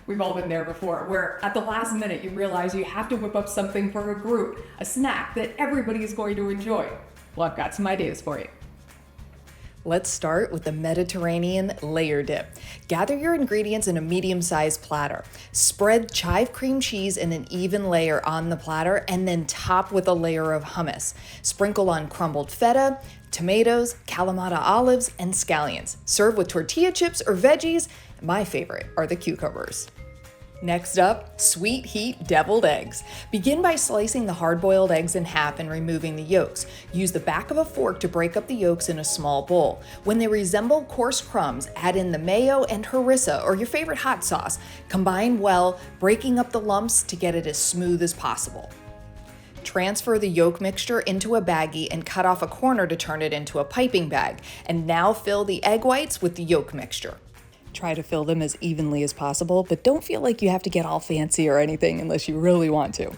We've all been there before, where at the last minute you realize you have to whip up something for a group, a snack that everybody is going to enjoy. Well, I've got some ideas for you. Let's start with the Mediterranean layer dip. Gather your ingredients in a medium-sized platter. Spread chive cream cheese in an even layer on the platter and then top with a layer of hummus. Sprinkle on crumbled feta, tomatoes, Kalamata olives, and scallions. Serve with tortilla chips or veggies. My favorite are the cucumbers. Next up, sweet heat deviled eggs. Begin by slicing the hard-boiled eggs in half and removing the yolks. Use the back of a fork to break up the yolks in a small bowl. When they resemble coarse crumbs, add in the mayo and harissa or your favorite hot sauce. Combine well, breaking up the lumps to get it as smooth as possible. Transfer the yolk mixture into a baggie and cut off a corner to turn it into a piping bag. And now fill the egg whites with the yolk mixture. Try to fill them as evenly as possible, but don't feel like you have to get all fancy or anything unless you really want to.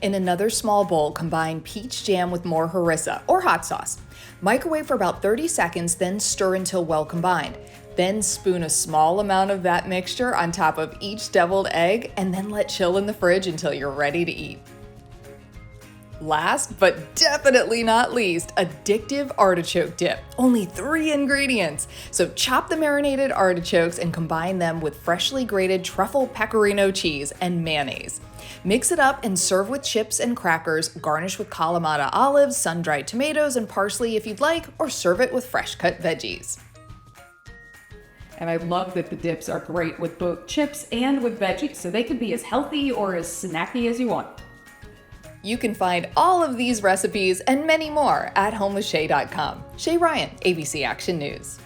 In another small bowl, combine peach jam with more harissa or hot sauce. Microwave for about 30 seconds, then stir until well combined. Then spoon a small amount of that mixture on top of each deviled egg and then let chill in the fridge until you're ready to eat. Last, but definitely not least, addictive artichoke dip. Only 3 ingredients. So chop the marinated artichokes and combine them with freshly grated truffle pecorino cheese and mayonnaise. Mix it up and serve with chips and crackers, garnish with Kalamata olives, sun-dried tomatoes, and parsley if you'd like, or serve it with fresh-cut veggies. And I love that the dips are great with both chips and with veggies, so they can be as healthy or as snacky as you want. You can find all of these recipes and many more at homewithshay.com. Shay Ryan, ABC Action News.